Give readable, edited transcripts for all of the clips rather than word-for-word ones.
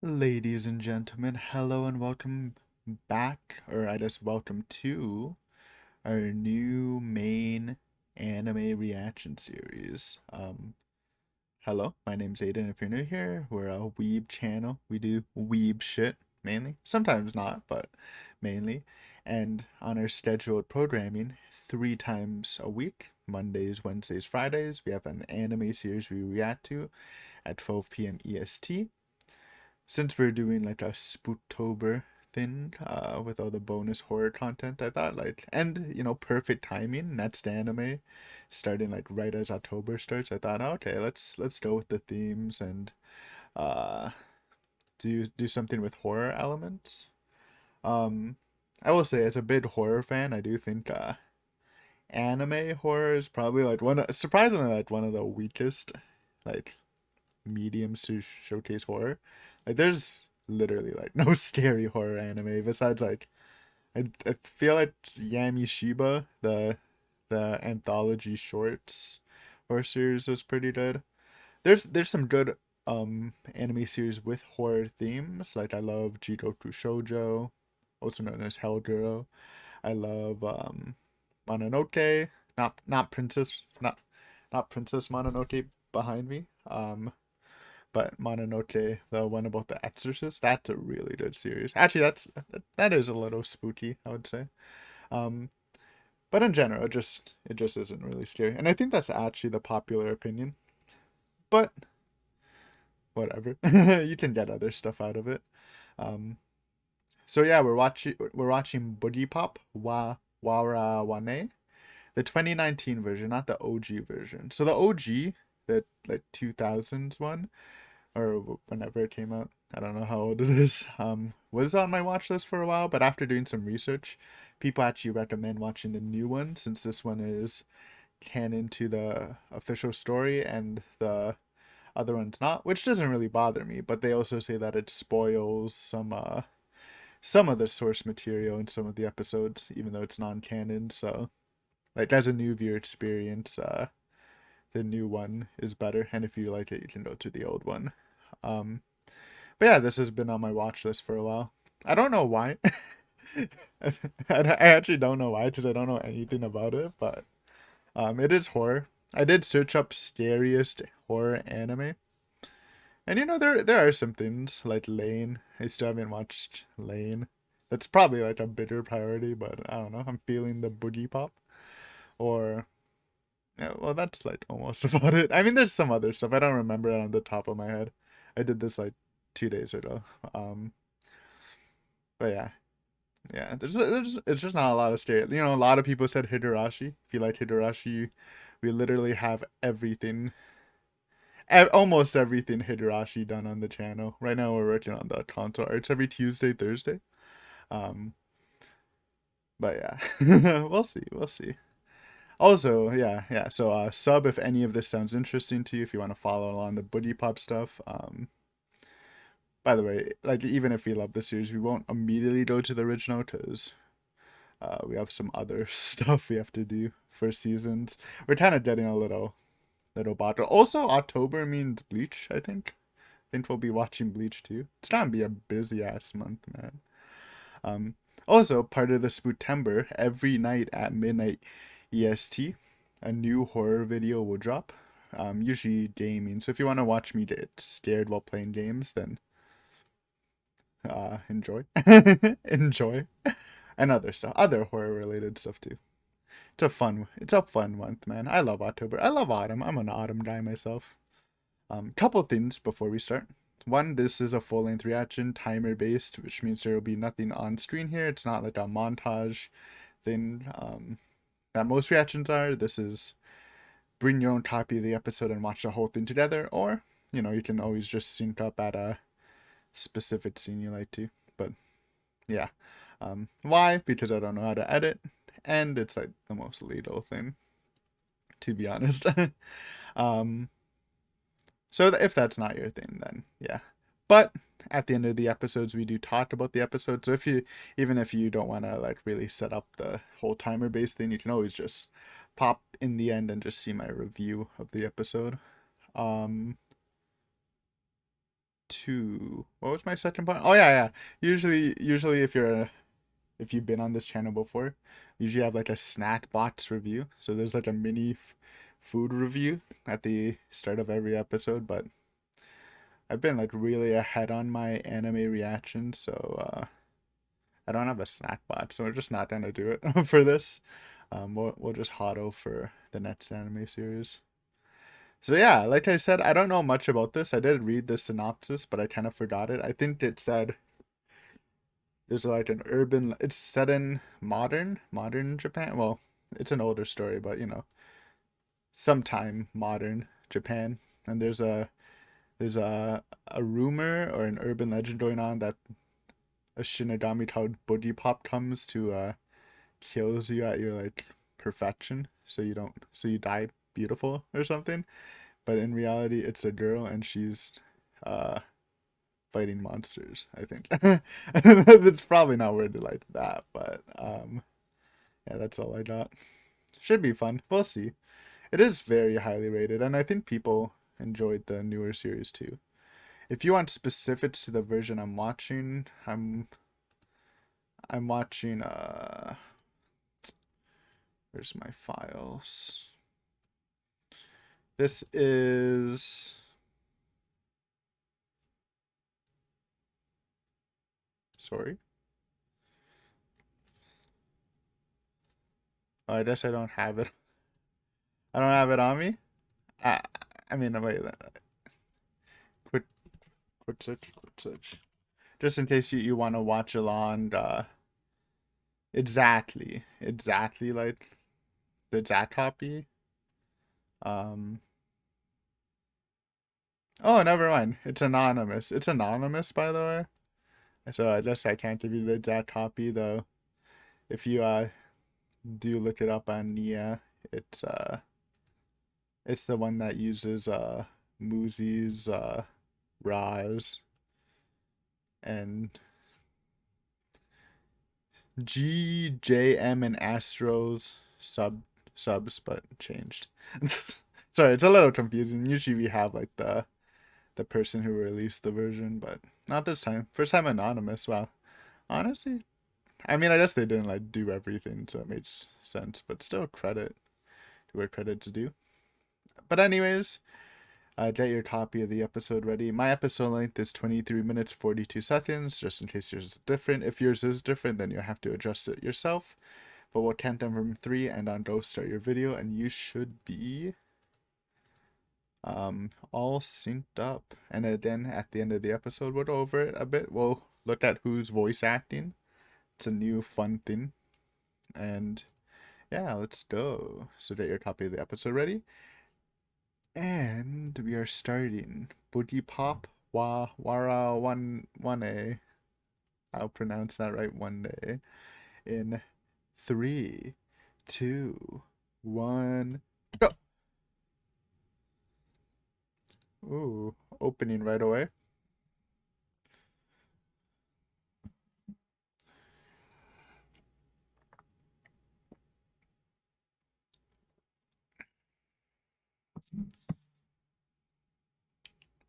Ladies and gentlemen, hello and welcome back, or I guess welcome to our new main anime reaction series. Hello, my name's Aiden. If you're new here, we're a weeb channel. We do weeb shit mainly, sometimes not, but mainly. And on our scheduled programming, 3 times a week, Mondays, Wednesdays, Fridays, we have an anime series we react to at 12 p.m. EST. Since we're doing like a Spooktober thing with all the bonus horror content, I thought and perfect timing. That's the anime starting like right as October starts. I thought, okay, let's go with the themes and uh do something with horror elements. Um, I will say, as a big horror fan, I do think anime horror is probably surprisingly like one of the weakest like mediums to showcase horror. Like there's literally like no scary horror anime besides I feel like Yami Shiba, the anthology shorts horror series was pretty good. There's some good anime series with horror themes. Like I love Jigoku Shoujo, also known as Hell Girl. I love Mononoke, not Princess, not Princess Mononoke behind me. But Mononoke, the one about the exorcist, that's a really good series. Actually, that is a little spooky, I would say. Um, but in general, it just isn't really scary, and I think that's actually the popular opinion. But whatever, you can get other stuff out of it. Um, so yeah, we're watching Boogiepop Wa Wara Wane, the 2019 version, not the OG version. So the OG, the like 2000s one, or whenever it came out. I don't know how old it is. Was on my watch list for a while, but after doing some research, people actually recommend watching the new one since this one is canon to the official story and the other one's not, which doesn't really bother me. But they also say that it spoils some of the source material in some of the episodes, even though it's non-canon. So, like as a new viewer experience, the new one is better, and if you like it, you can go to the old one. Um, But yeah, this has been on my watch list for a while. I don't know why. I actually don't know why because I don't know anything about it, but it is horror. I did search up scariest horror anime, and there are some things like Lane. I still haven't watched Lane. That's probably like a bigger priority, but I don't know. I'm feeling the Boogiepop, or yeah, well, that's like almost about it. I mean, there's some other stuff I don't remember it on the top of my head. I did this like 2 days ago. But yeah, yeah, there's it's just not a lot of scary. A lot of people said Higurashi. If you like Higurashi, we literally have everything, almost everything Higurashi done on the channel. Right now we're working on the console arts every Tuesday, Thursday. Um, but yeah, we'll see. Also, yeah. So sub if any of this sounds interesting to you. If you want to follow along the Buddy Pop stuff. By the way, like even if we love the series, we won't immediately go to the original because we have some other stuff we have to do for seasons. We're kind of getting a little bottle. Also, October means Bleach. I think we'll be watching Bleach too. It's gonna be a busy ass month, man. Um, Also part of the Spootember, every night at midnight EST, a new horror video will drop. Usually gaming. So if you want to watch me get scared while playing games, then enjoy, enjoy, and other stuff, other horror related stuff too. It's a fun month, man. I love October. I love autumn. I'm an autumn guy myself. Couple things before we start. One, this is a full length reaction, timer based, which means there will be nothing on screen here. It's not like a montage thing that most reactions are. This is bring your own copy of the episode and watch the whole thing together, or you can always just sync up at a specific scene you like to. But yeah, why? Because I don't know how to edit, and it's like the most legal thing, to be honest. um, so if that's not your thing, then yeah. But at the end of the episodes, we do talk about the episode. So even if you don't want to like really set up the whole timer based thing, you can always just pop in the end and just see my review of the episode. Um, to what was my second point? Oh yeah. Usually if you've been on this channel before, usually have like a snack box review. So there's like a mini food review at the start of every episode, but I've been like really ahead on my anime reactions, so I don't have a snack bot, so we're just not gonna do it for this. We'll just HODL for the next anime series. So yeah, like I said, I don't know much about this. I did read the synopsis, but I kind of forgot it. I think it said there's like an urban. It's set in modern Japan. Well, it's an older story, but sometime modern Japan. And there's a rumor or an urban legend going on that a Shinigami called Boogiepop comes to kills you at your like perfection, so you die beautiful or something. But in reality, it's a girl and she's uh fighting monsters. I think it's probably not worded like that, but yeah, that's all I got. Should be fun. We'll see. It is very highly rated, and I think people enjoyed the newer series too. If you want specifics to the version I'm watching, I'm watching where's my files? This is sorry. Oh, I guess I don't have it. I don't have it on me. I I mean wait, quick quick search. Just in case you want to watch along exactly like the exact copy. Um oh, never mind. It's anonymous. It's anonymous, by the way. So I guess I can't give you the exact copy though. If you do look it up on Nia, it's the one that uses Muzi's Raz and GJM and Astros subs but changed. Sorry, it's a little confusing. Usually we have like the person who released the version, but not this time. First time anonymous. Wow. Honestly, I mean, I guess they didn't like do everything, so it makes sense, but still credit to where credit's due. But anyways, get your copy of the episode ready. My episode length is 23 minutes 42 seconds, just in case yours is different. If yours is different, then you have to adjust it yourself. But we'll count down from 3 and on go start your video, and you should be all synced up. And then at the end of the episode, we'll go over it a bit. We'll look at who's voice acting. It's a new fun thing. And yeah, let's go. So get your copy of the episode ready. And we are starting. Boogiepop Wara one A. I'll pronounce that right one day. In 3, 2, 1, go. Ooh, opening right away.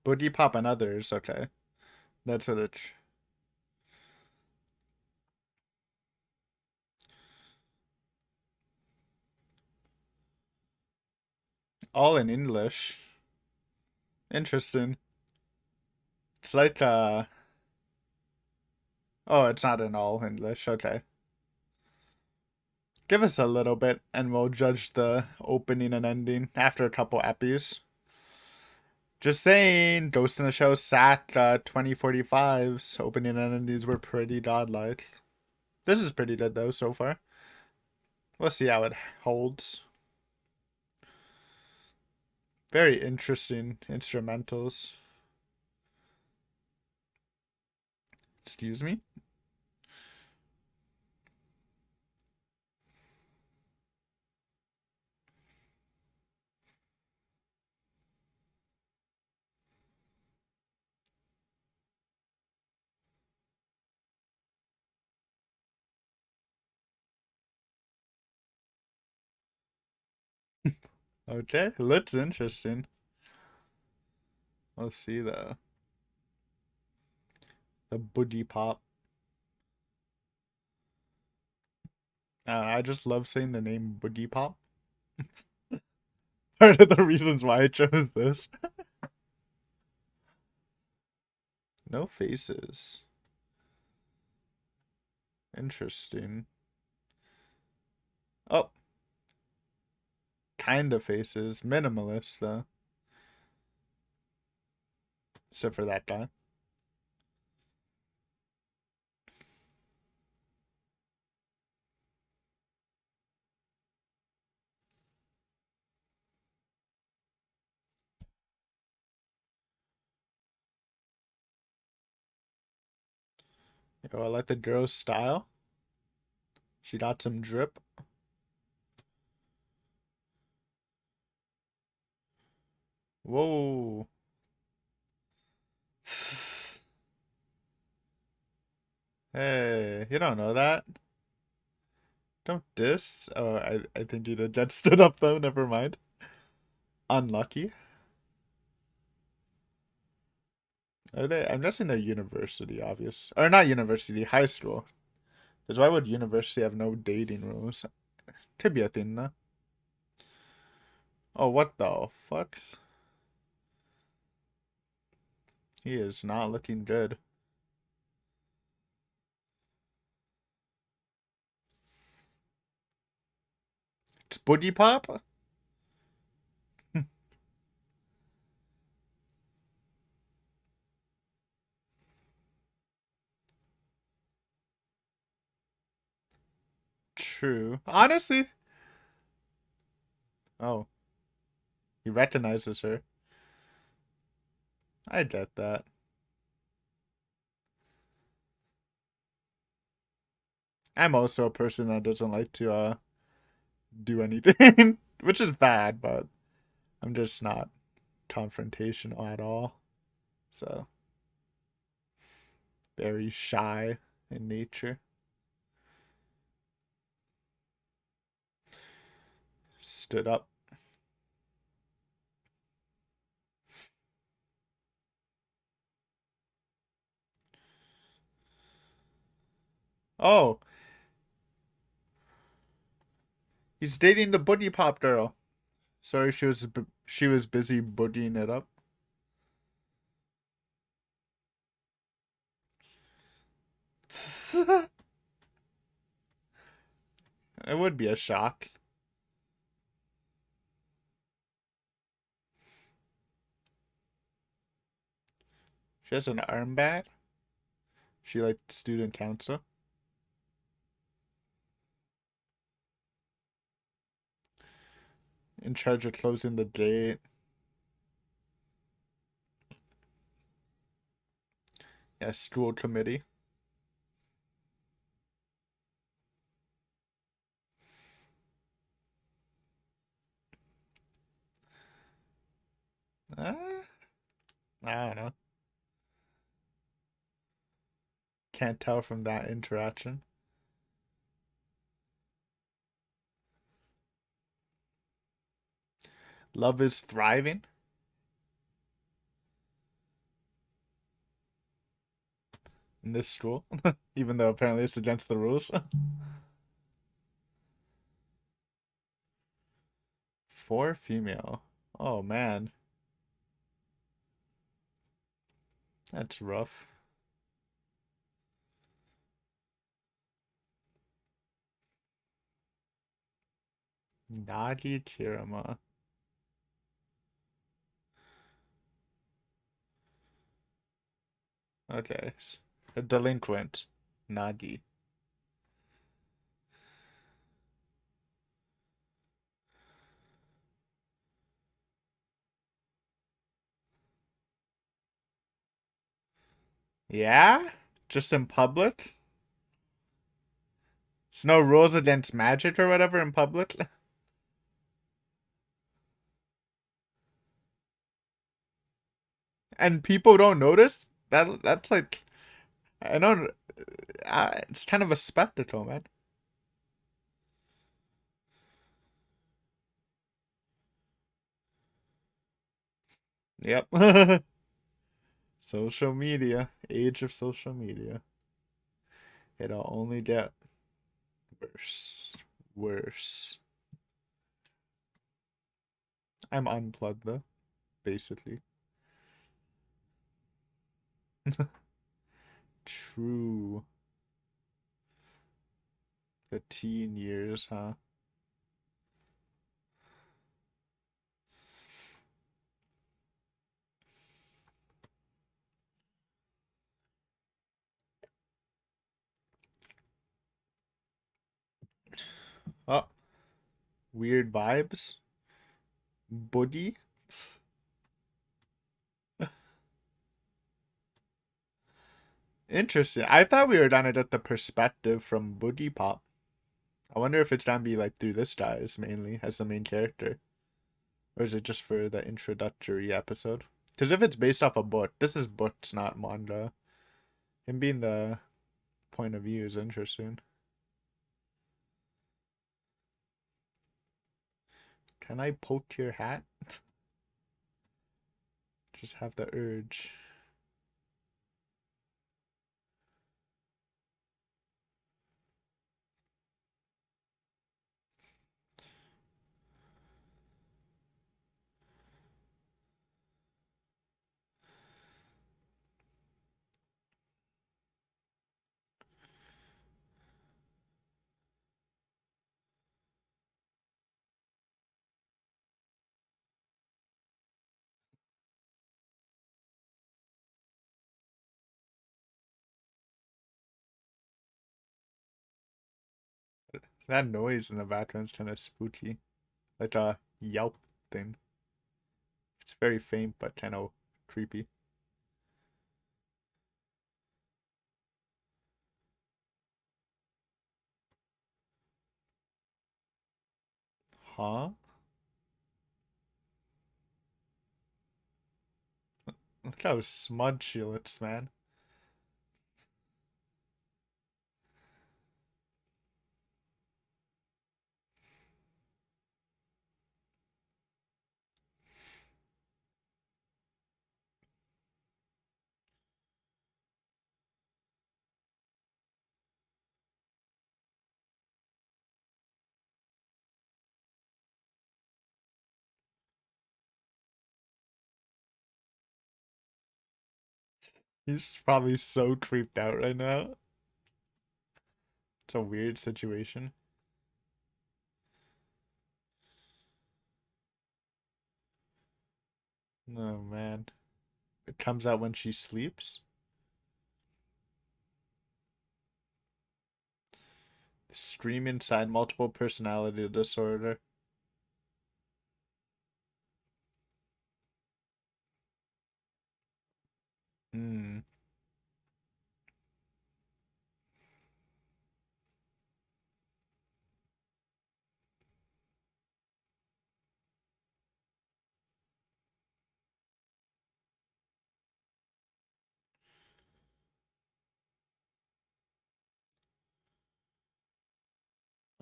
Boogiepop and others. Okay, that's what it's. All in English. Interesting. It's like oh, it's not in all English. Okay. Give us a little bit and we'll judge the opening and ending after a couple epis. Just saying, Ghost in the Shell SAC 2045's opening and endings were pretty godlike. This is pretty good though so far. We'll see how it holds. Very interesting instrumentals. Excuse me? Okay, looks interesting. We'll see though. The Boogiepop. I just love saying the name Boogiepop. It's part of the reasons why I chose this. No faces. Interesting. Oh, kind of faces. Minimalist, though. Except for that guy. Yo, I like the girl's style. She got some drip. Whoa. Hey, you don't know that? Don't diss. Oh, I think you did get stood up though. Never mind. Unlucky. Are they? I'm guessing they're university, obvious. Or not university, high school. Because why would university have no dating rules? Could be a thing, though. Oh, what the fuck? He is not looking good. It's Boogiepop? True. Honestly. Oh, he recognizes her. I get that. I'm also a person that doesn't like to do anything, which is bad, but I'm just not confrontational at all. So, very shy in nature. Stood up. Oh, he's dating the Boogiepop girl. Sorry, she was busy boogieing it up. It would be a shock. She has an armband. She like student council. In charge of closing the gate. Yeah, school committee. Uh, I don't know. Can't tell from that interaction. Love is thriving in this school, even though apparently it's against the rules. Four female. Oh man, that's rough. Nagi Kirama. Okay, a delinquent. Nagi. Yeah? Just in public? There's no rules against magic or whatever in public? And people don't notice? That's like I know it's kind of a spectacle, man. Yep. Social media. Age of social media. It'll only get worse. Worse. I'm unplugged though, basically. True. The teen years, huh? Oh, weird vibes. Boogie. Interesting. I thought we were gonna get the perspective from Boogiepop. I wonder if it's gonna be like through this guy's mainly as the main character, or is it just for the introductory episode? Because if it's based off a book, this is books, not manga. Him being the point of view is interesting. Can I poke your hat? Just have the urge. That noise in the background's kind of spooky, like a yelp thing. It's very faint but kind of creepy. Huh? Look how smudged she looks, man. He's probably so creeped out right now. It's a weird situation. Oh man. It comes out when she sleeps. Stream inside multiple personality disorder. Hmm.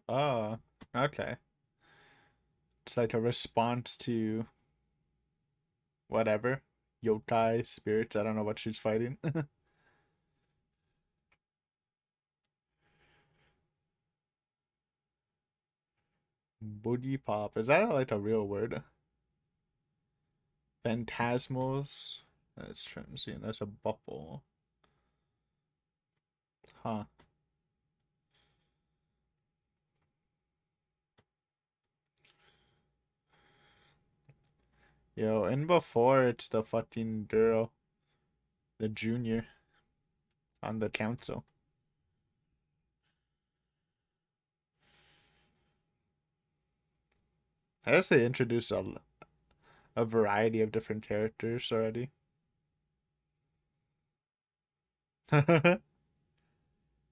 Oh, okay. It's like a response to whatever. Yokai spirits. I don't know what she's fighting. Boogiepop. Is that like a real word? Phantasmals. That's transient. That's a bubble. Huh. Yo, and before it's the fucking girl, the junior on the council. I guess they introduced a variety of different characters already.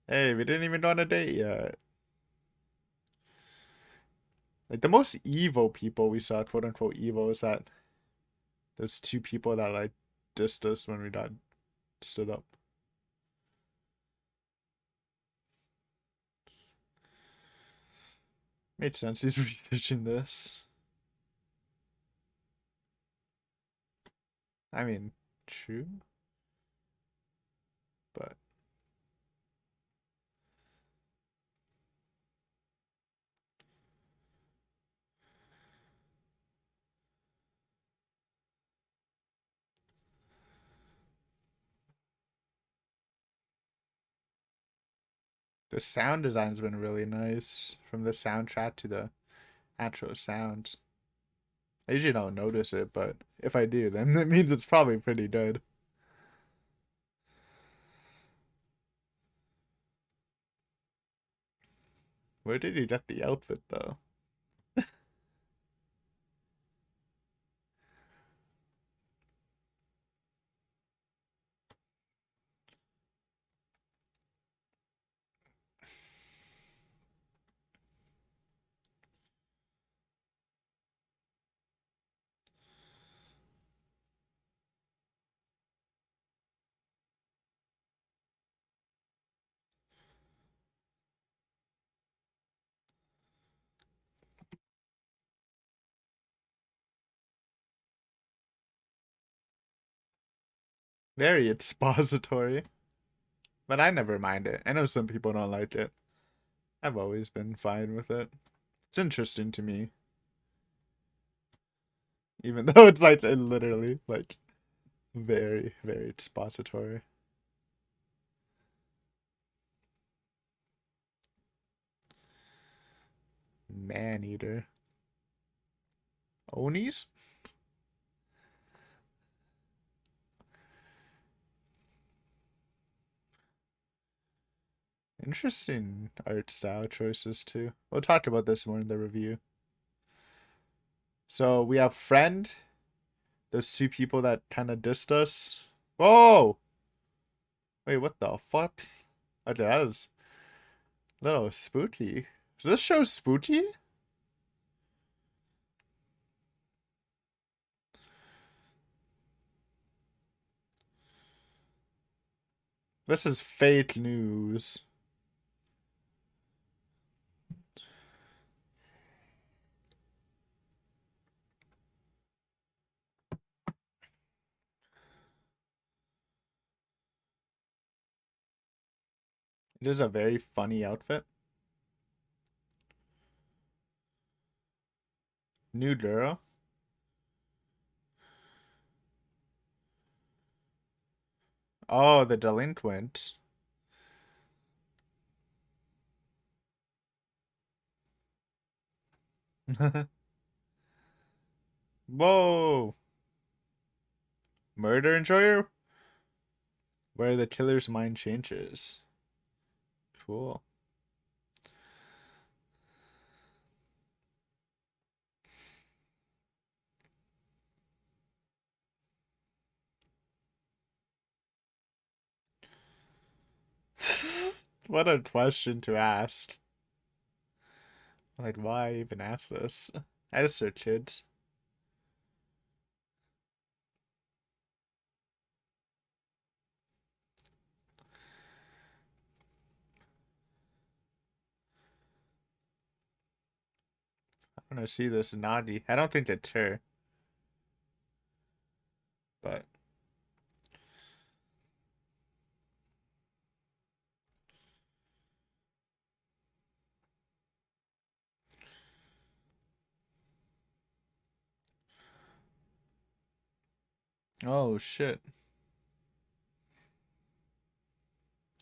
Hey, we didn't even go on a date yet. Like the most evil people we saw, quote unquote evil, is that those two people that like dissed us when we got stood up. Made sense. He's researching this. I mean, true. The sound design's been really nice from the soundtrack to the actual sounds. I usually don't notice it, but if I do, then it means it's probably pretty good. Where did he get the outfit though? Very expository, but I never mind it. I know some people don't like it. I've always been fine with it. It's interesting to me, even though it's like literally like very, very expository. Man eater. Onis? Interesting art style choices too. We'll talk about this more in the review. So we have friend, those two people that kind of dissed us. Whoa! Wait, what the fuck? Okay, that was a little spooky. Is this show spooky? This is fake news. It is a very funny outfit. New girl. Oh, the delinquent. Whoa! Murder enjoyer? Where the killer's mind changes. Cool. What a question to ask. Like, why even ask this? I just are kids. I want to see this naughty. I don't think it's her, but oh shit.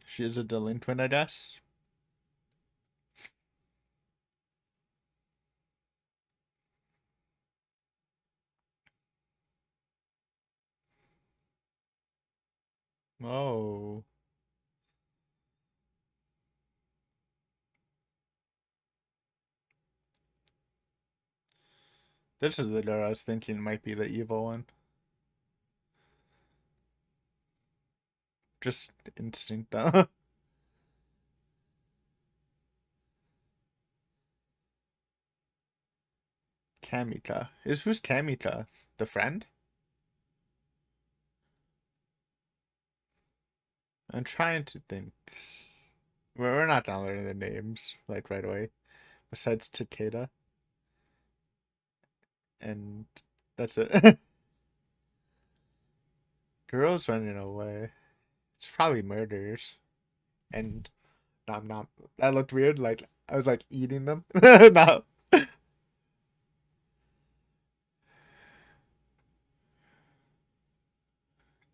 She is a delinquent, I guess. Oh. This is the girl I was thinking might be the evil one. Just instinct though. Kamika. Who's Kamika? The friend? I'm trying to think. We're not gonna learn the names like right away. Besides Takeda, and that's it. Girls running away. It's probably murders. And nom nom. That looked weird. Like I was like eating them. No.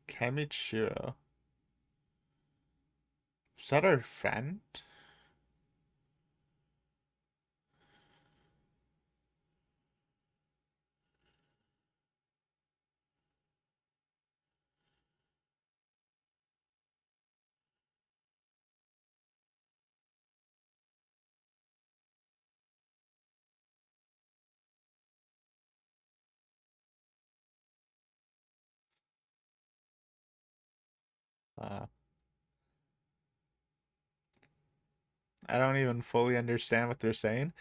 Kamichiro. Is that our friend? Uh, I don't even fully understand what they're saying.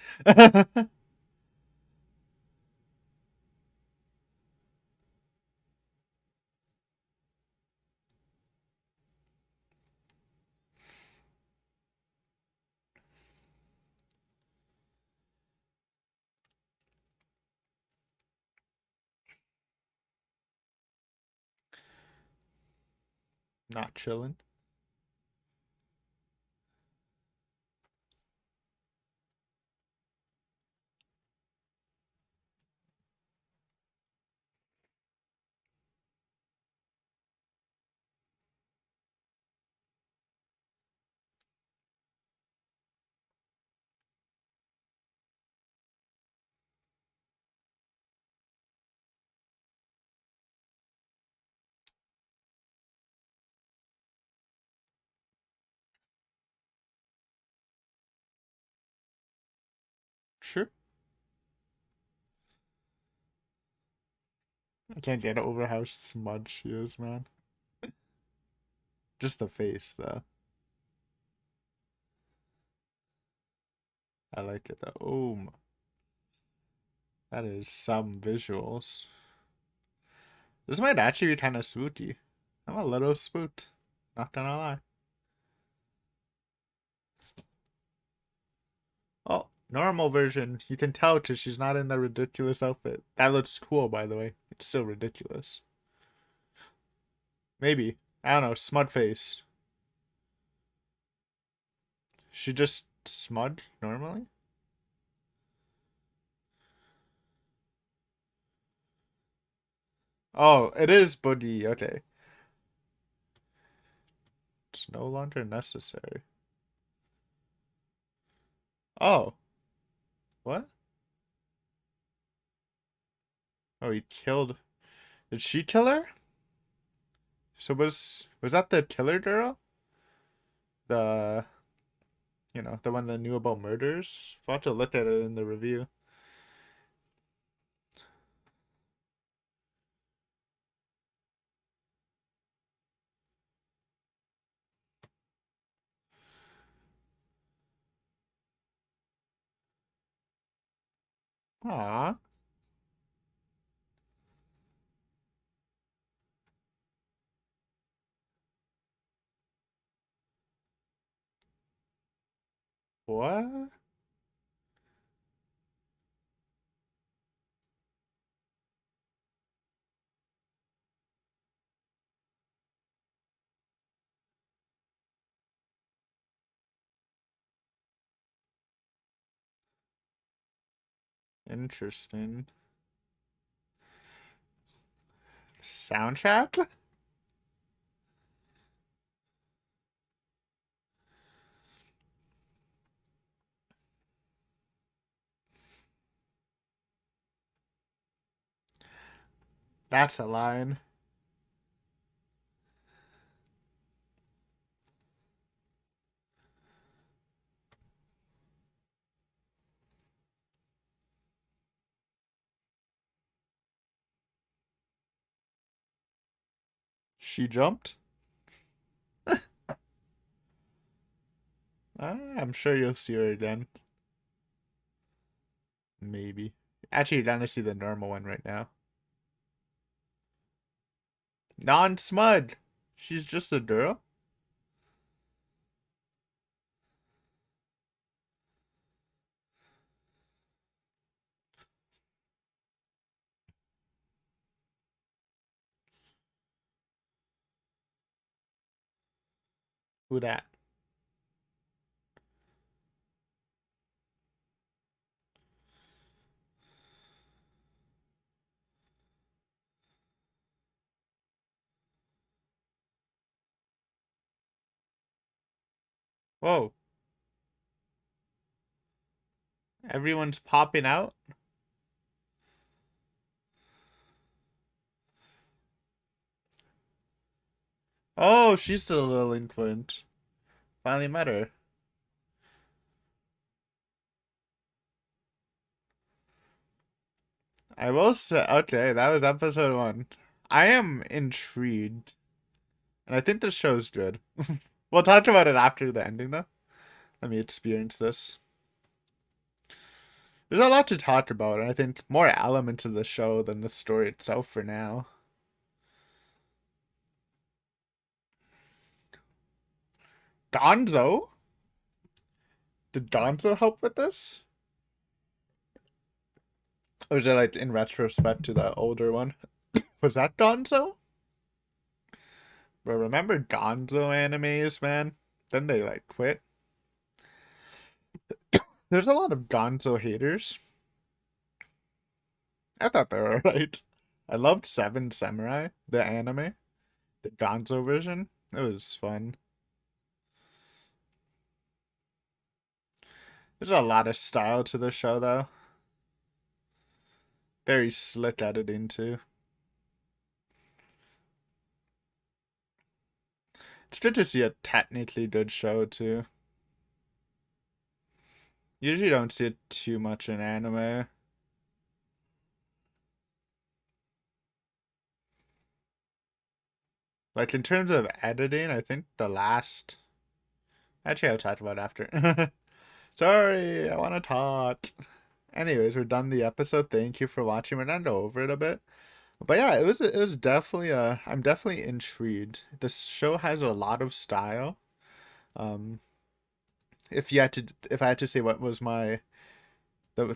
Not chilling. Sure. I can't get over how smudged she is, man. Just the face, though. I like it, though. Oh, that is some visuals. This might actually be kind of spooky. I'm a little spooked. Not gonna lie. Oh, normal version. You can tell because she's not in the ridiculous outfit. That looks cool, by the way. It's still ridiculous. Maybe. I don't know. Smud face. She just smud normally? Oh, it is Boogie. Okay. It's no longer necessary. Oh, what? Oh, he killed. Did she kill her? So was that the killer girl? The the one that knew about murders? I'll have to look at it in the review. Aw, what? Interesting. Soundtrack? That's a line. She jumped? I'm sure you'll see her again. Maybe. Actually, you're gonna see the normal one right now. Non-smud. She's just a girl? Who that? Whoa. Everyone's popping out? Oh, she's still a delinquent. Finally met her. I will say, okay, that was episode 1. I am intrigued. And I think this show's good. We'll talk about it after the ending, though. Let me experience this. There's a lot to talk about, and I think more elements of the show than the story itself for now. Gonzo? Did Gonzo help with this? Or is it like in retrospect to the older one? Was that Gonzo? But remember Gonzo animes, man? Then they like quit. There's a lot of Gonzo haters. I thought they were alright. I loved Seven Samurai, the anime, the Gonzo version. It was fun. There's a lot of style to the show, though. Very slick editing, too. It's good to see a technically good show, too. Usually don't see it too much in anime. Like, in terms of editing, I think the last... Actually, I'll talk about after. Sorry, I want to talk. Anyways, we're done the episode. Thank you for watching. We're gonna go over it a bit. But yeah, it was definitely I'm definitely intrigued. This show has a lot of style. Um, if I had to say what was the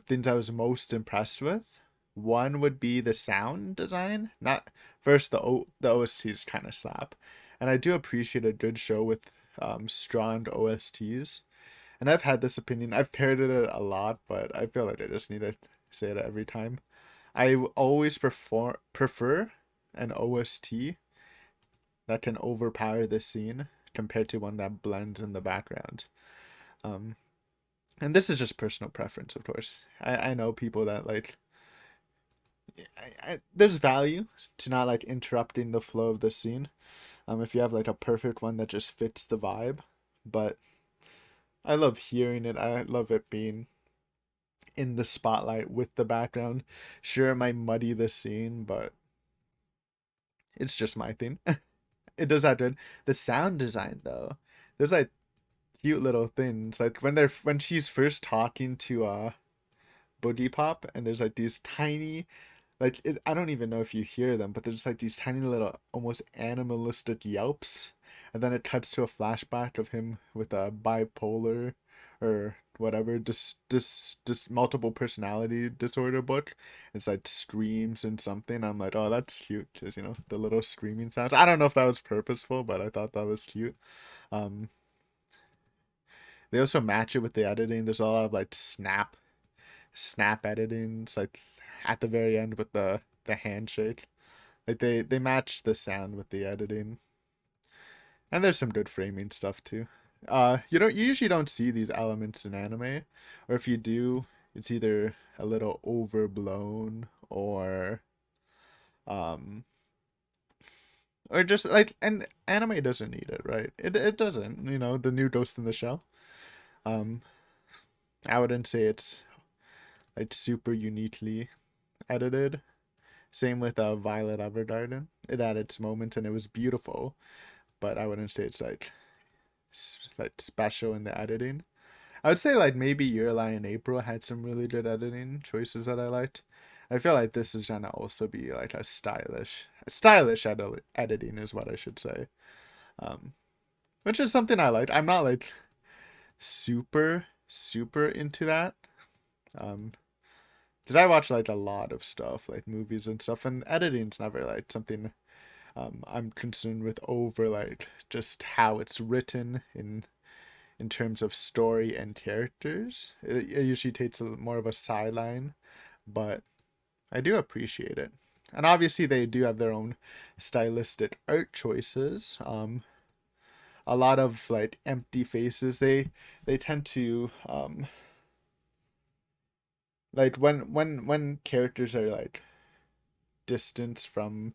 things I was most impressed with, one would be the sound design. Not first the OSTs kind of slap, and I do appreciate a good show with strong OSTs. And I've had this opinion. I've parroted it a lot, but I feel like I just need to say it every time. Always prefer an OST that can overpower the scene compared to one that blends in the background. Um, and this is just personal preference, of course. I know people that like. There's value to not like interrupting the flow of the scene. If you have like a perfect one that just fits the vibe, but I love hearing it. I love it being in the spotlight with the background. Sure, it might muddy the scene, but it's just my thing. It does that good. The sound design though, there's like cute little things. Like when she's first talking to Boogiepop, and there's like these tiny I don't even know if you hear them, but there's like these tiny little almost animalistic yelps, and then it cuts to a flashback of him with a bipolar or whatever this multiple personality disorder book. It's like screams and something. I'm like, oh, that's cute, just the little screaming sounds. I don't know if that was purposeful, but I thought that was cute. Um, they also match it with the editing. There's a lot of like snap editing. It's like at the very end with the handshake. Like they match the sound with the editing. And there's some good framing stuff too. You usually don't see these elements in anime, or if you do, it's either a little overblown um or just like, and anime doesn't need it, right? It doesn't, the new Ghost in the Shell. Um I wouldn't say it's like super uniquely edited. Same with Violet Evergarden. It had its moments and it was beautiful, but I wouldn't say it's like special in the editing. I would say like maybe Your Lie in April had some really good editing choices that I liked. I feel like this is gonna also be like a stylish editing is what I should say. Um, which is something I like. I'm not like super into that. Um, because I watch like a lot of stuff, like movies and stuff, and editing's never like something I'm concerned with over like just how it's written in terms of story and characters. It usually takes more of a sideline, but I do appreciate it. And obviously, they do have their own stylistic art choices. A lot of like empty faces. They tend to like when characters are like distanced from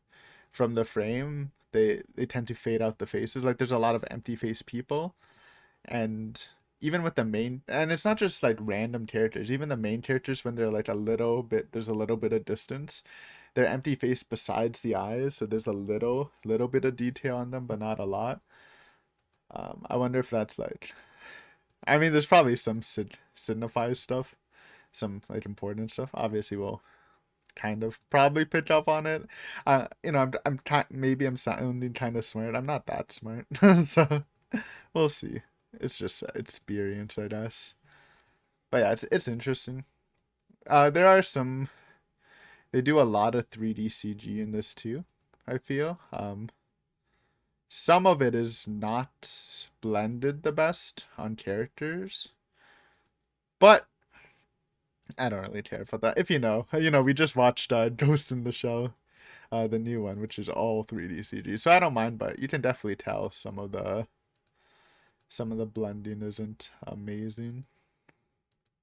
the frame, they tend to fade out the faces. Like there's a lot of empty face people, and even with the main, and it's not just like random characters, even the main characters, when they're like a little bit, there's a little bit of distance, they're empty face besides the eyes, so there's a little bit of detail on them, but not a lot. I wonder if that's like, I mean, there's probably some signifies stuff, some like important stuff. Obviously, we'll kind of probably pick up on it. Maybe I'm sounding kind of smart. I'm not that smart, so we'll see. It's just experience, I guess. But yeah, it's interesting. There are some. They do a lot of 3D CG in this too. I feel. Some of it is not blended the best on characters, but I don't really care about that. If we just watched Ghost in the Shell, the new one, which is all 3D CG. So I don't mind, but you can definitely tell some of the blending isn't amazing.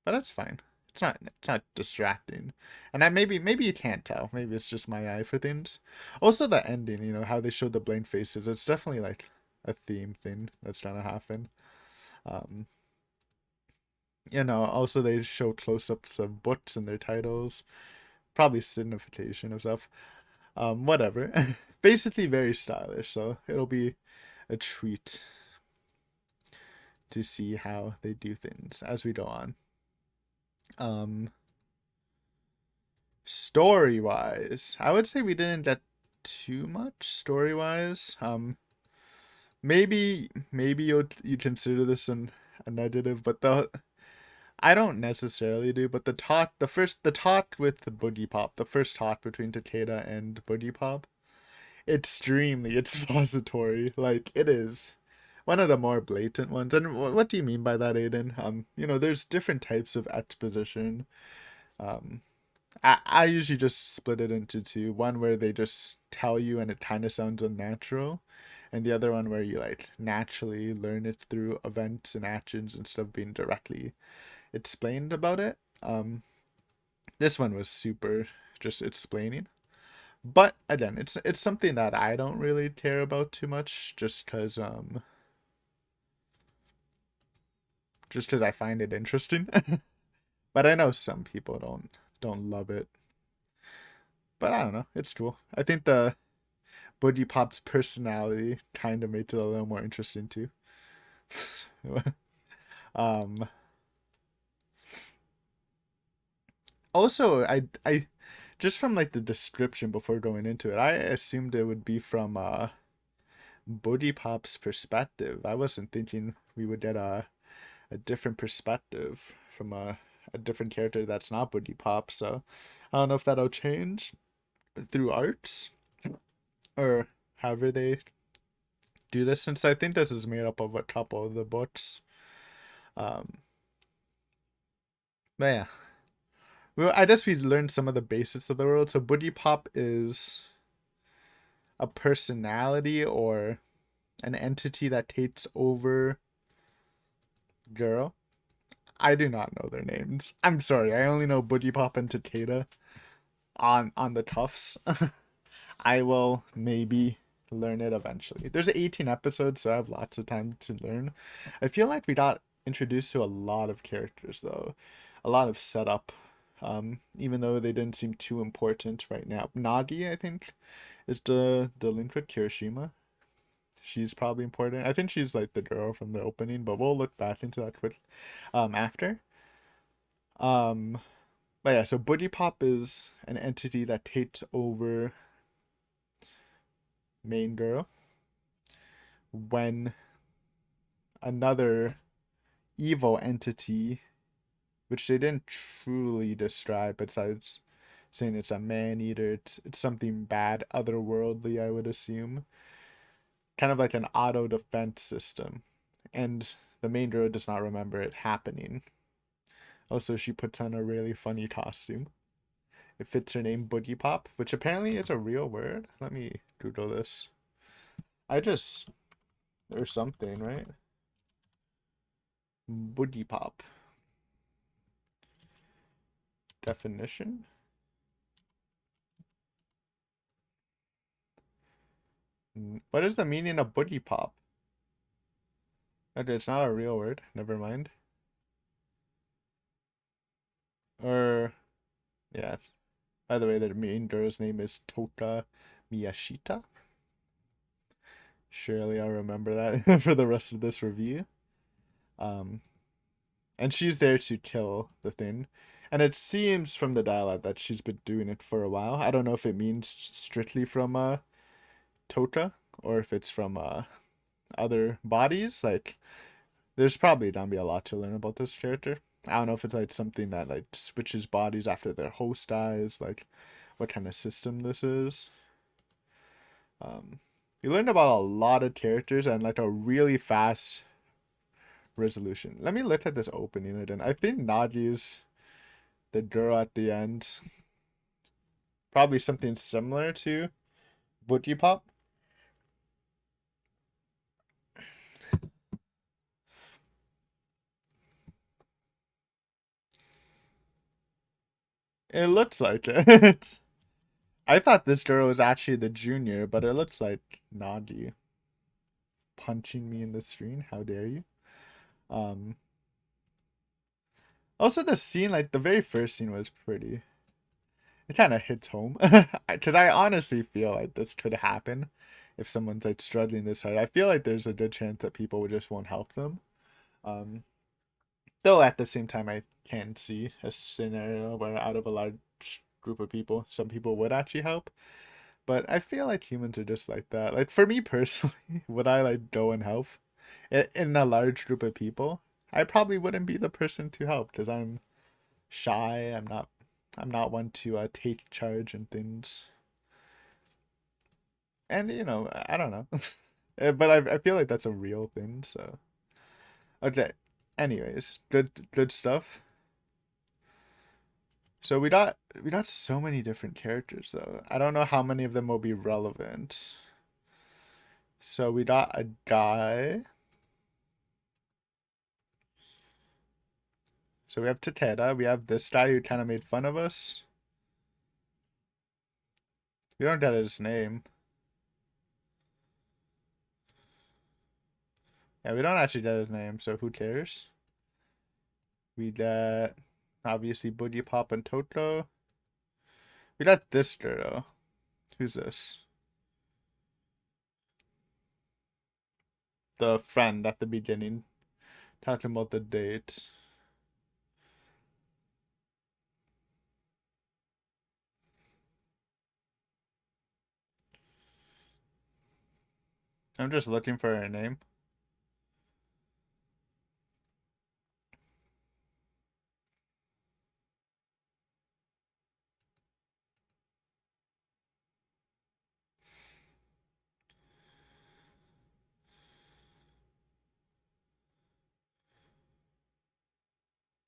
But that's fine. It's not distracting. And maybe you can't tell. Maybe it's just my eye for things. Also the ending, how they showed the blank faces. It's definitely like a theme thing that's trying to happen. Um, also they show close-ups of books and their titles. Probably signification of stuff. Whatever. Basically very stylish, so it'll be a treat to see how they do things as we go on. Um, Story wise, I would say we didn't get too much story wise. Maybe you consider this a negative, but I don't necessarily do. But the talk with the Boogiepop, the first talk between Takeda and Boogiepop, extremely expository. Like it is one of the more blatant ones. And what do you mean by that, Aiden? There's different types of exposition. Um, I usually just split it into two. One where they just tell you and it kind of sounds unnatural, and the other one where you like naturally learn it through events and actions instead of being directly explained about it. This one was super just explaining. But again, it's something that I don't really care about too much, just cause I find it interesting. But I know some people don't love it. But I don't know, it's cool. I think the Boogie personality kind of makes it a little more interesting too. um Also, I just from like the description before going into it, I assumed it would be from Boogie perspective. I wasn't thinking we would get a different perspective from a different character that's not Boogie Pop. So I don't know if that'll change through arts or however they do this, since I think this is made up of a couple of the books. Um, but yeah, well, I guess we learned some of the basics of the world. So Boogie Pop is a personality or an entity that takes over girl. I do not know their names. I'm sorry. I only know Boogie Pop and Takeda on the cuffs. I will maybe learn it eventually. There's 18 episodes, so I have lots of time to learn. I feel like we got introduced to a lot of characters though, a lot of setup. Even though they didn't seem too important right now. Nagi, I think, is the link with Kirishima. She's probably important. I think she's like the girl from the opening, but we'll look back into that quick after. Um, but yeah, so Boogie Pop is an entity that takes over main girl when another evil entity, which they didn't truly describe besides saying it's a man eater, it's something bad, otherworldly, I would assume. Kind of like an auto defense system. And the main girl does not remember it happening. Also, she puts on a really funny costume. It fits her name, Boogiepop, which apparently is a real word. Let me Google this. There's something, right? Boogiepop. Definition? What is the meaning of Boogiepop? Okay, it's not a real word. Never mind. Or, yeah. By the way, the main girl's name is Toka Miyashita. Surely I'll remember that for the rest of this review. Um, and she's there to kill the thing. And it seems from the dialogue that she's been doing it for a while. I don't know if it means strictly from Tota or if it's from other bodies. Like, there's probably gonna be a lot to learn about this character. I don't know if it's like something that like switches bodies after their host dies, like what kind of system this is. You learned about a lot of characters and like a really fast resolution. Let me look at this opening again. I think Nagi's the girl at the end. Probably something similar to Boogiepop. It looks like it. I thought this girl was actually the junior, but it looks like Nagi punching me in the screen. How dare you? Um, Also the scene, like the very first scene was pretty. It kind of hits home. Because I honestly feel like this could happen if someone's like struggling this hard. I feel like there's a good chance that people would just won't help them. Um, Though at the same time, I can see a scenario where out of a large group of people, some people would actually help. But I feel like humans are just like that. Like for me personally, would I like go and help in a large group of people? I probably wouldn't be the person to help because I'm shy. I'm not one to take charge and things. And I don't know. But I feel like that's a real thing. So okay. Anyways, good stuff. So we got so many different characters though. I don't know how many of them will be relevant. So we got a guy. So we have Tateda. We have this guy who kind of made fun of us. We don't get his name. Yeah, we don't actually get his name, so who cares? We got obviously Boogiepop and Toto. We got this girl. Who's this? The friend at the beginning. Talking about the date. I'm just looking for her name.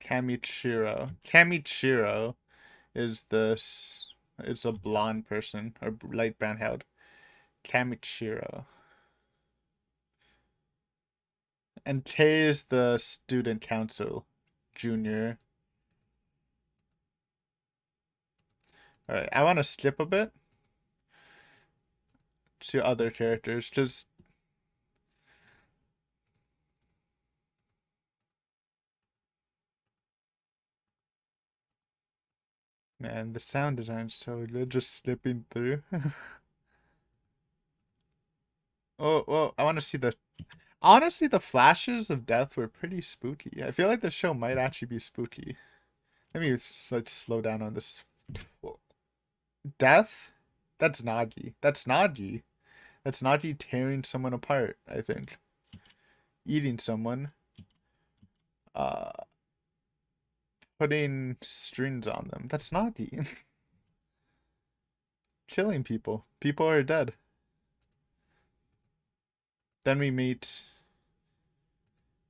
Kamichiro. Kamichiro is this is a blonde person or light brown haired. Kamichiro. And Tay is the student council junior. Alright, I want to skip a bit to other characters. Just man, the sound design's so good. Just slipping through. Oh, well, I want to see the. Honestly, the flashes of death were pretty spooky. I feel like the show might actually be spooky. Let's slow down on this. Death? That's Nagi. That's Nagi. That's Nagi tearing someone apart, I think. Eating someone. Uh, Putting strings on them. That's Nagi. Killing people. People are dead. Then we meet.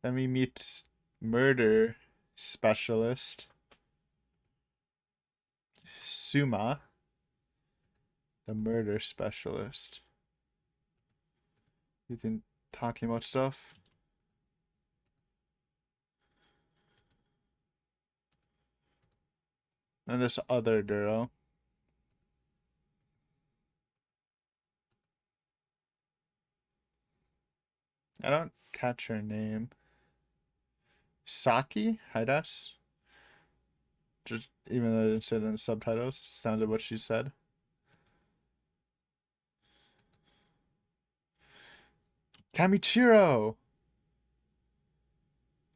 Then we meet murder specialist Suma, the murder specialist. You think talking about stuff? And this other girl. I don't catch her name. Saki Hidas? Just even though it said in the subtitles, sounded what she said. Kamichiro.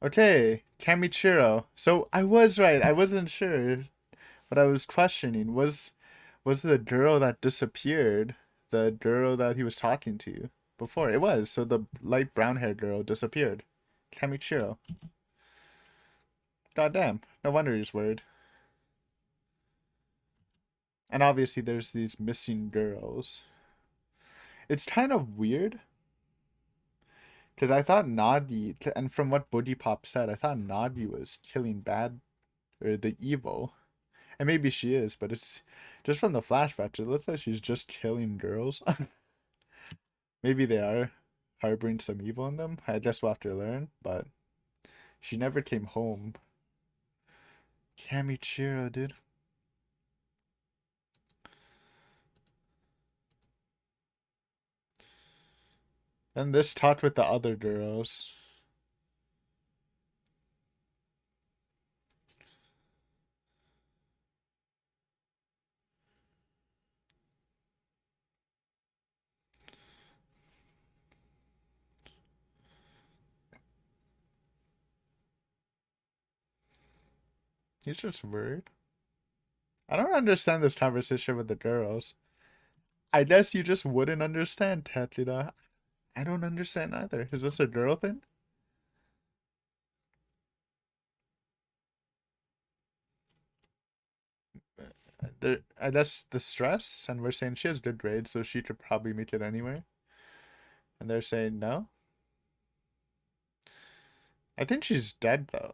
Okay, Kamichiro. So I was right. I wasn't sure, but I was questioning. Was the girl that disappeared the girl that he was talking to before? It was. So the light brown haired girl disappeared. Kamichiro. Goddamn. No wonder he's worried. And obviously there's these missing girls. It's kind of weird because I thought Nagi, and from what Boogiepop said, I thought Nagi was killing bad or the evil. And maybe she is, but it's just from the flashbacks. It looks like she's just killing girls. Maybe they are harboring some evil in them. I guess we'll have to learn. But she never came home. Kamichiro, dude. And this talked with the other girls. He's just worried. I don't understand this conversation with the girls. I guess you just wouldn't understand, Tatsuda. I don't understand either. Is this a girl thing? I guess the stress, and we're saying she has good grades, so she could probably make it anywhere. And they're saying no. I think she's dead though.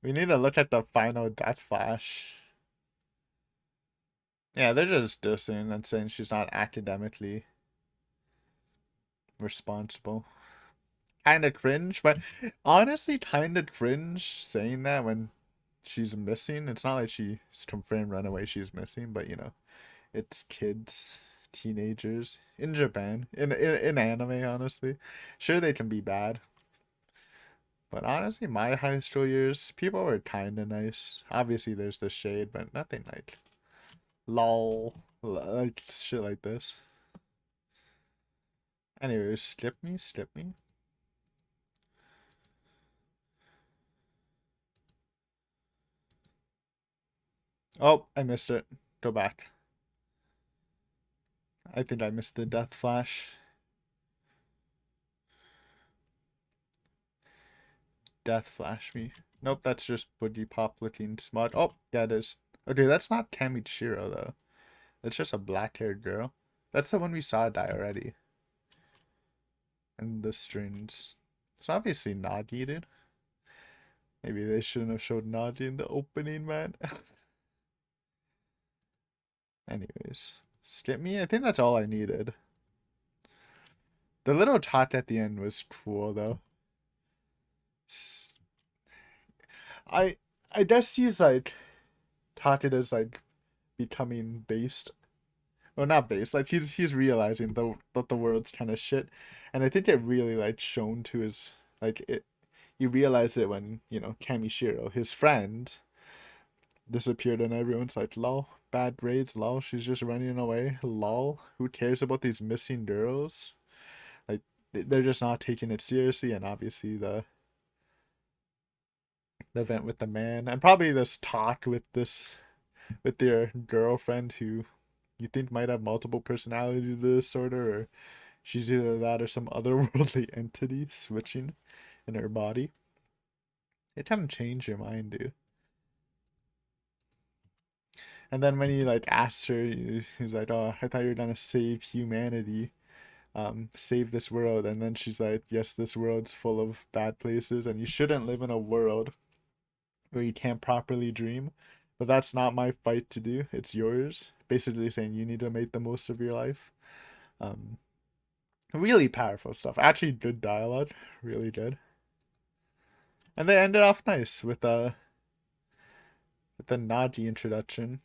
We need to look at the final death flash. Yeah, they're just dissing and saying she's not academically responsible. Kind of cringe, but honestly, kind of cringe saying that when she's missing. It's not like she's confirmed runaway she's missing, but it's kids, teenagers in Japan, in anime, honestly. Sure, they can be bad, but honestly, my high school years, people were kind of nice. Obviously, there's the shade, but nothing like lol, like shit like this. Anyways, skip me, skip me. Oh, I missed it. Go back. I think I missed the death flash. Death flash me. Nope, that's just Boogiepop looking smart. Oh, yeah, it is. Okay, that's not Kamichiro though. That's just a black-haired girl. That's the one we saw die already. And the strings. It's obviously Nagi, dude. Maybe they shouldn't have showed Nagi in the opening, man. Anyways, skip me. I think that's all I needed. The little tot at the end was cool though. I I guess he's like touted as like becoming based. Well, not based. Like he's realizing that the world's kind of shit, and I think it really like shown to his like it. You realize it when Kamishiro, his friend, disappeared, and everyone's like, "Lol, bad grades, lol. She's just running away, lol. Who cares about these missing girls?" Like they're just not taking it seriously, and obviously the event with the man, and probably this talk with their girlfriend who you think might have multiple personality disorder, or she's either that or some otherworldly entity switching in her body. It kind of change your mind, dude. And then when he like asks her, he's like, "Oh, I thought you were gonna save humanity, save this world." And then she's like, "Yes, this world's full of bad places, and you shouldn't live in a world where you can't properly dream. But that's not my fight to do. It's yours." Basically saying you need to make the most of your life. Um, Really powerful stuff. Actually, good dialogue. Really good. And they ended off nice with the Naji introduction.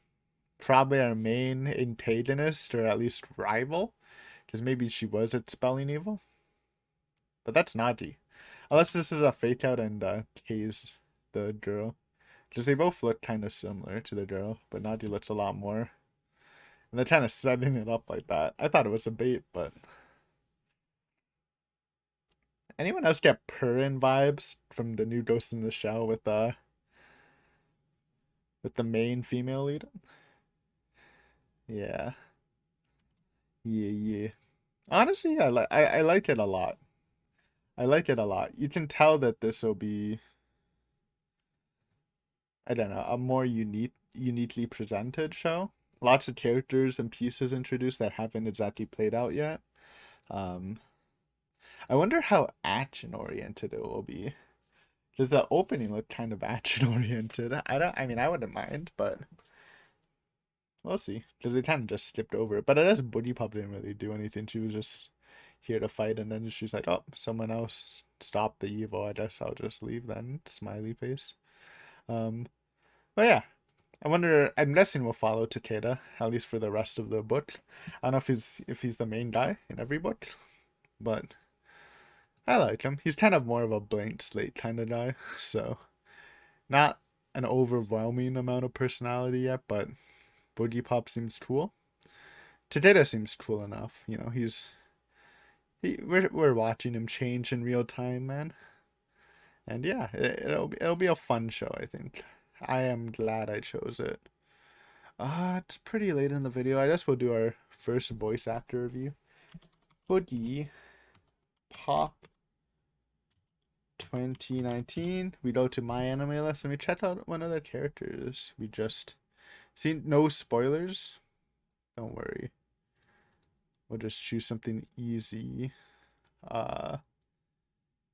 Probably our main antagonist, or at least rival, because maybe she was at spelling evil. But that's Naji. Unless this is a fake out and tase the girl. Because they both look kind of similar to the girl, but Nadia looks a lot more. And they're kind of setting it up like that. I thought it was a bait, but anyone else get Purin vibes from the new Ghost in the Shell with the main female lead? Yeah. Yeah, yeah. Honestly, I like it a lot. I like it a lot. You can tell that this will be, I don't know, a more uniquely presented show. Lots of characters and pieces introduced that haven't exactly played out yet. Um, I wonder how action oriented it will be. Because the opening looked kind of action oriented. I mean, I wouldn't mind, but we'll see. Because they kind of just skipped over it. But I guess Boogiepop didn't really do anything. She was just here to fight, and then she's like, oh, someone else stopped the evil. I guess I'll just leave then. Smiley face. Um, but yeah, I wonder. I'm guessing we'll follow Takeda at least for the rest of the book. I don't know if he's the main guy in every book, but I like him. He's kind of more of a blank slate kind of guy, so not an overwhelming amount of personality yet. But Boogiepop seems cool. Takeda seems cool enough. You know, we're watching him change in real time, man. And yeah, it'll be a fun show. I think. I am glad I chose it. It's pretty late in the video. I guess we'll do our first voice actor review. Boogie Pop 2019. We go to my anime list and we check out one of the characters we just seen. No spoilers. Don't worry. We'll just choose something easy. Uh,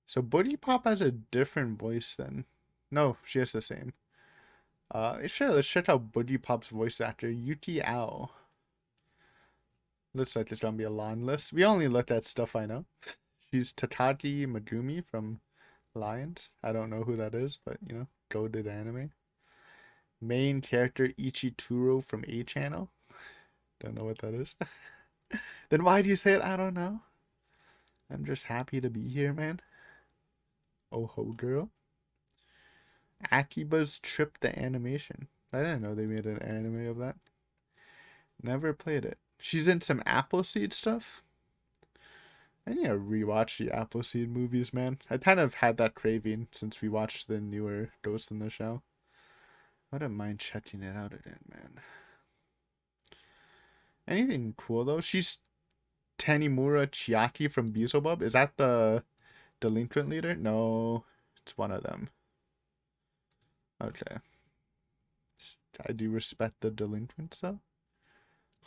so Boogie has a different voice then. No, she has the same. Sure, let's check out Boogie voice actor, Yuki Ao. Looks like it's gonna be a long list. We only looked at stuff I know. She's Takagi Megumi from Lions. I don't know who that is, but you know, goated anime. Main character Ichituro from A Channel. Don't know what that is. Then why do you say it? I don't know. I'm just happy to be here, man. Oh ho girl. Akiba's Trip the Animation. I didn't know they made an anime of that. Never played it. She's in some Appleseed stuff. I need to rewatch the Appleseed movies, man. I kind of had that craving since we watched the newer Ghost in the Shell. I wouldn't mind checking it out again, man. Anything cool though? She's Tanimura Chiaki from Boogiepop. Is that the delinquent leader? No, it's one of them. Okay. I do respect the delinquents though.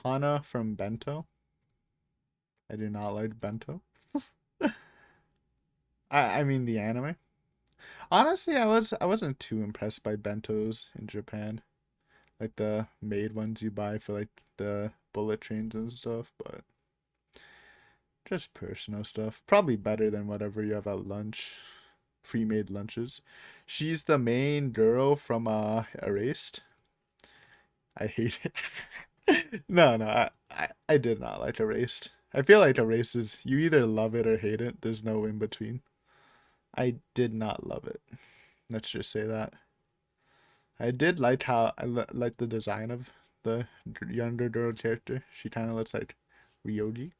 Hana from Bento. I do not like Bento. I mean the anime. Honestly, I wasn't too impressed by bentos in Japan. Like the made ones you buy for like the bullet trains and stuff, but just personal stuff. Probably better than whatever you have at lunch. Pre-made lunches. She's the main girl from Erased. I hate it. No, I did not like Erased. I feel like Erased is you either love it or hate it. There's no in between. I did not love it. Let's just say that. I did like how like the design of the younger girl character. She kind of looks like Ryoji.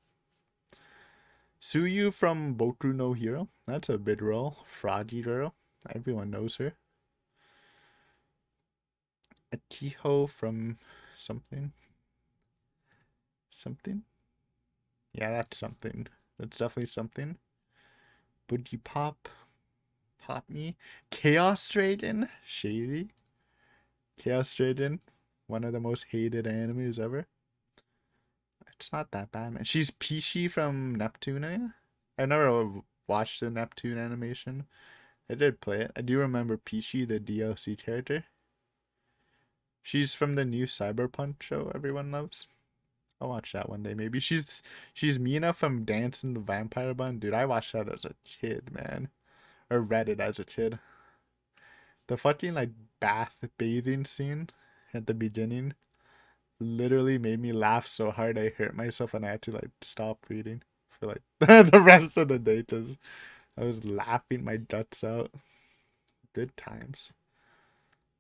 Suyu from Boku no Hero. That's a big role. Froggy girl. Everyone knows her. Akiho from something. Something? Yeah, that's something. That's definitely something. Boogiepop. Pop Me. Chaos Dragon. Shady. Chaos Dragon. One of the most hated animes ever. It's not that bad, man. She's Peachy from Neptune. I never watched the Neptune animation. I did play it. I do remember Peachy, the DLC character. She's from the new Cyberpunk show everyone loves. I'll watch that one day maybe. She's Mina from Dance in the Vampire Bun. Dude, I watched that as a kid, man. Or read it as a kid. The fucking like bathing scene at the beginning literally made me laugh so hard I hurt myself and I had to like stop reading for like the rest of the day because I was laughing my guts out. Good times.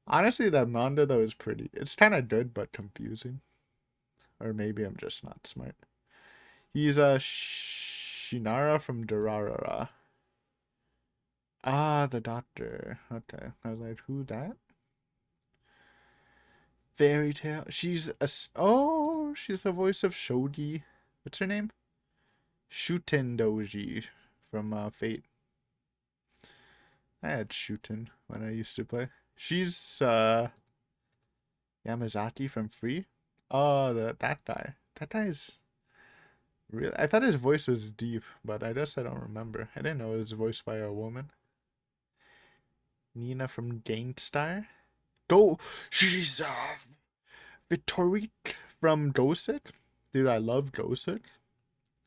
Honestly, that manga though is pretty. It's kind of good but confusing. Or maybe I'm just not smart. He's a Shinara from Durarara. Ah, the doctor. Okay. I was like, who that? Fairy Tale. Oh, she's the voice of Shogi. What's her name? Shuten Doji from Fate. I had Shuten when I used to play. She's Yamazaki from Free. Oh, that guy. That guy is really. I thought his voice was deep, but I guess I don't remember. I didn't know it was voiced by a woman. Nina from Gangstar. Go. She's Vitorique from Ghosted. Dude, I love Ghosted.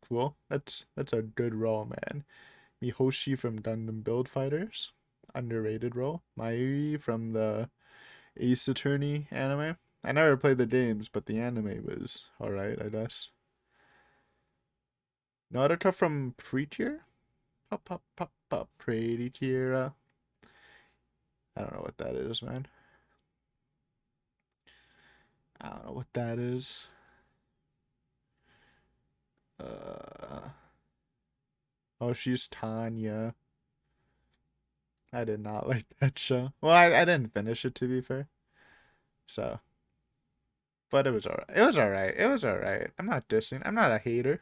Cool. That's a good role, man. Mihoshi from Gundam Build Fighters. Underrated role. Mai from the Ace Attorney anime. I never played the games, but the anime was alright, I guess. Naruto from Prettier? Pop, pop, pop, pop, Prettier. I don't know what that is, man. I don't know what that is. Uh, oh, she's Tanya. I did not like that show. Well, I didn't finish it to be fair. So, but it was alright. It was alright. It was alright. I'm not dissing. I'm not a hater.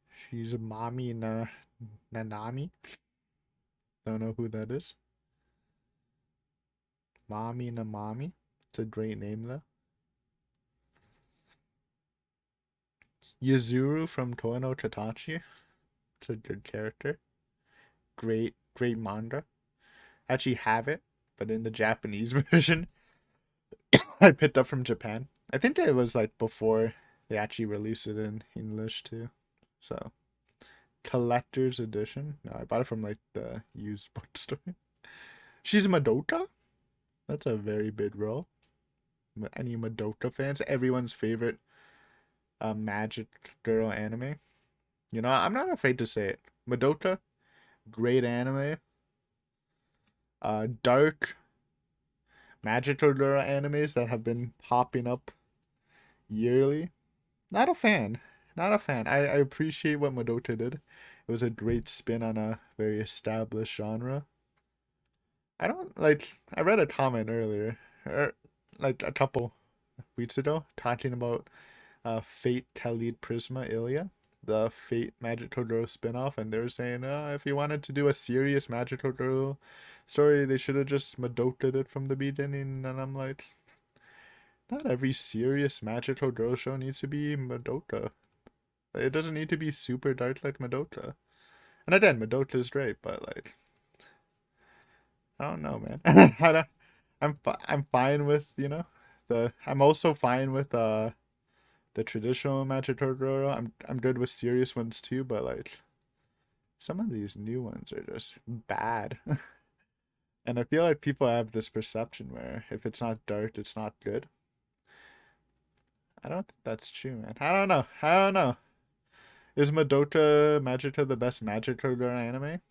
She's a mommy Nanami. Don't know who that is. Mommy Namami. It's a great name though. Yuzuru from Toa no Tatachi. It's a good character. Great manga. I actually have it, but in the Japanese version, I picked up from Japan. I think it was like before they actually released it in English too. So, collector's edition. No, I bought it from like the used bookstore. She's Madoka? That's a very big role. Any Madoka fans? Everyone's favorite magic girl anime. You know, I'm not afraid to say it. Madoka, great anime. Dark magical girl animes that have been popping up yearly. Not a fan. Not a fan. I appreciate what Madoka did. It was a great spin on a very established genre. I don't like. I read a comment earlier, or like a couple weeks ago, talking about Fate Telid Prisma Ilia, the Fate Magical Girl spinoff, and they were saying, if you wanted to do a serious Magical Girl story, they should have just Madoka it from the beginning. And I'm like, not every serious Magical Girl show needs to be Madoka. It doesn't need to be super dark like Madoka. And again, Madoka is great, but like, I don't know, man. I don't, I'm fine with I'm also fine with the traditional Magic Girl. I'm good with serious ones too, but like some of these new ones are just bad. And I feel like people have this perception where if it's not dark, it's not good. I don't think that's true, man. I don't know. I don't know. Is Madoka Magica the best Magic Girl anime?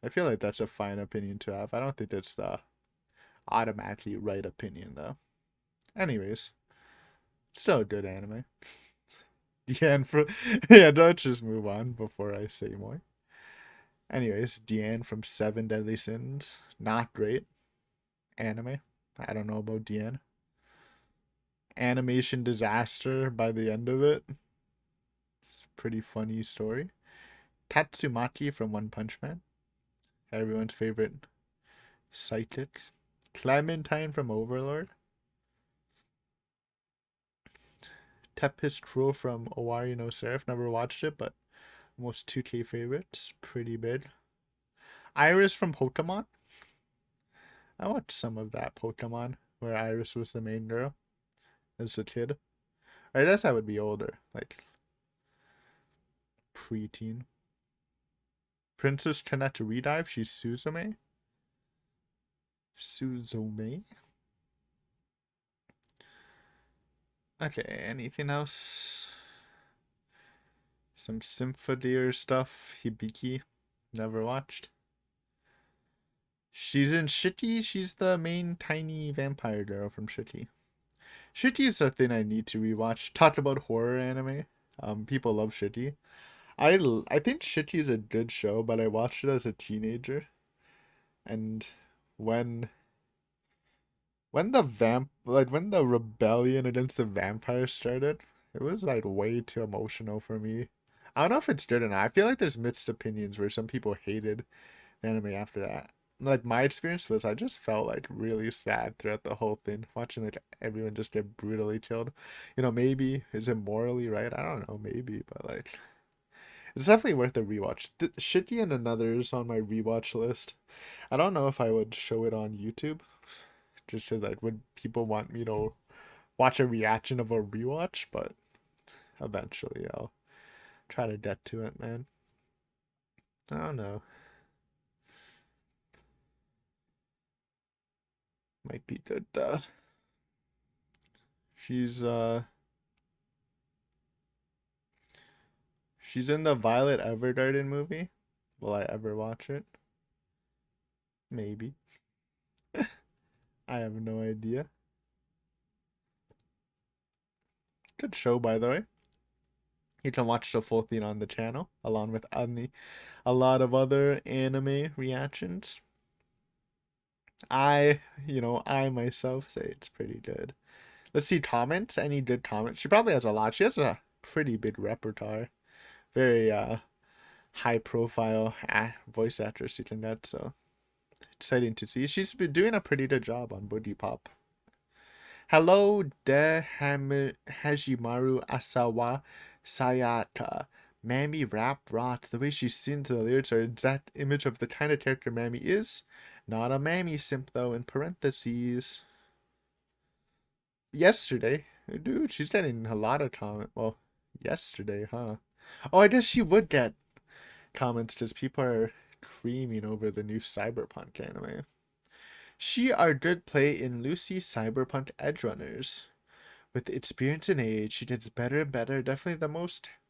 I feel like that's a fine opinion to have. I don't think that's the automatically right opinion though. Anyways, still a good anime. Deanne from yeah, let's just move on before I say more. Anyways, Deanne from Seven Deadly Sins, not great anime. I don't know about Deanne. Animation disaster by the end of it. It's a pretty funny story. Tatsumaki from One Punch Man, everyone's favorite psychic. Clementine from Overlord. Tempest Crow from Owari no Seraph. Never watched it, but most 2K favorites. Pretty big. Iris from Pokemon. I watched some of that Pokemon where Iris was the main girl as a kid. I guess I would be older, like preteen. Princess Cannot Redive. She's Suzume. Suzume. Okay, anything else? Some Symphodeer stuff. Hibiki. Never watched. She's in Shitty. She's the main tiny vampire girl from Shitty. Shitty is a thing I need to rewatch. Talk about horror anime. People love Shitty. I think Shitty is a good show, but I watched it as a teenager, and when when the rebellion against the vampires started, it was like way too emotional for me. I don't know if it's good or not. I feel like there's mixed opinions where some people hated the anime after that. Like my experience was I just felt like really sad throughout the whole thing, watching like everyone just get brutally killed. Maybe is it morally right? I don't know, maybe, but like it's definitely worth a rewatch. Shitty and Another is on my rewatch list. I don't know if I would show it on YouTube. Just so like would people want me to watch a reaction of a rewatch, but eventually I'll try to get to it, man. I don't know. Might be good though. She's uh she's in the Violet Evergarden movie. Will I ever watch it? Maybe. I have no idea. Good show, by the way. You can watch the full thing on the channel, along with a lot of other anime reactions. I myself say it's pretty good. Let's see comments. Any good comments? She probably has a lot. She has a pretty big repertoire. Very high profile voice actress you can get. So exciting to see. She's been doing a pretty good job on Boogiepop. Hello, Hajimaru Asawa Sayaka. Mammy rap rot. The way she sings the lyrics are exact image of the kind of character Mammy is. Not a Mammy simp though, in parentheses. Yesterday. Dude, she's getting a lot of comment. Well, yesterday, huh? Oh, I guess she would get comments because people are creaming over the new Cyberpunk anime. She are good play in Lucy Cyberpunk Edgerunners. With experience and age, she gets better and better. Definitely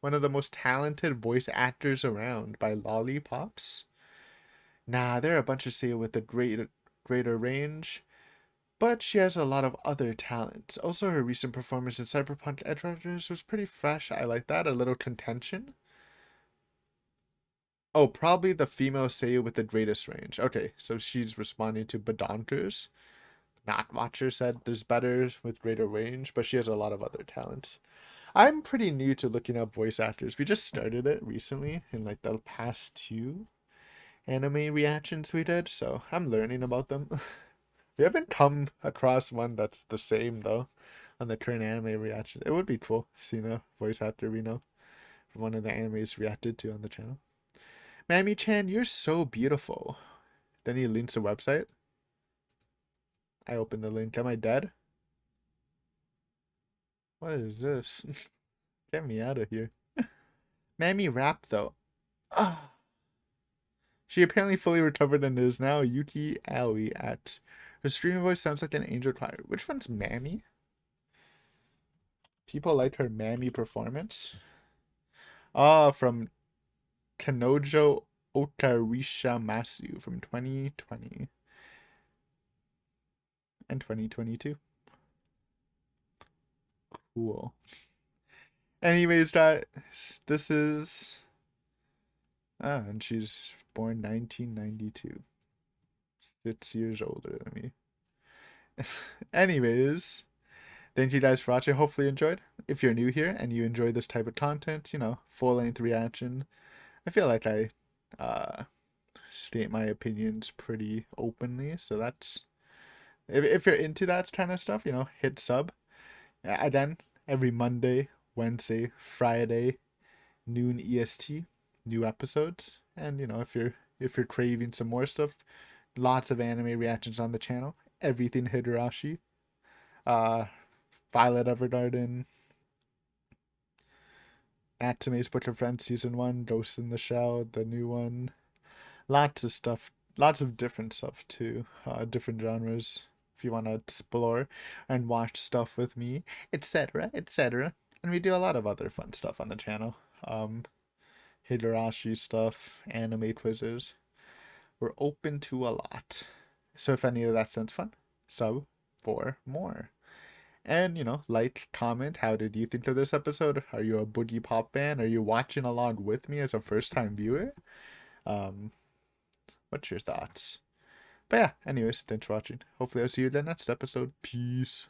one of the most talented voice actors around by Lollipops. Nah, there are a bunch of say with a greater range, but she has a lot of other talents. Also, her recent performance in Cyberpunk Edgerunners was pretty fresh. I like that. A little contention. Oh, probably the female Seiyu with the greatest range. Okay, so she's responding to Badonkers. Not Watcher said there's better with greater range, but she has a lot of other talents. I'm pretty new to looking up voice actors. We just started it recently in like the past two anime reactions we did, so I'm learning about them. We haven't come across one that's the same though on the current anime reaction. It would be cool seeing a voice actor we know from one of the animes reacted to on the channel. Mammy Chan, you're so beautiful. Then he links a website. I open the link. Am I dead? What is this? Get me out of here. Mammy rap though. Ah. She apparently fully recovered and is now Yuki Aoi at her streaming voice sounds like an angel choir. Which one's Mammy? People like her Mammy performance. Ah, from Kanojo Okarisha Masu from 2020 and 2022. Cool. Anyways, this is and she's born 1992. 6 years older than me. Anyways, thank you guys for watching. Hopefully you enjoyed. If you're new here and you enjoy this type of content, full-length reaction, I feel like I uh state my opinions pretty openly. So that's if you're into that kind of stuff, hit sub. Again, every Monday, Wednesday, Friday, noon EST, new episodes. And if you're craving some more stuff, lots of anime reactions on the channel. Everything Higurashi, uh, Violet Evergarden, Natsume's Book of Friends Season 1, Ghost in the Shell, the new one. Lots of stuff, lots of different stuff too. Different genres if you want to explore and watch stuff with me, etc., etc. And we do a lot of other fun stuff on the channel. Higurashi stuff, anime quizzes. We're open to a lot. So if any of that sounds fun, sub for more. And, like, comment, how did you think of this episode? Are you a Boogiepop fan? Are you watching along with me as a first time viewer? Um, what's your thoughts? But yeah, anyways, thanks for watching. Hopefully I'll see you in the next episode. Peace.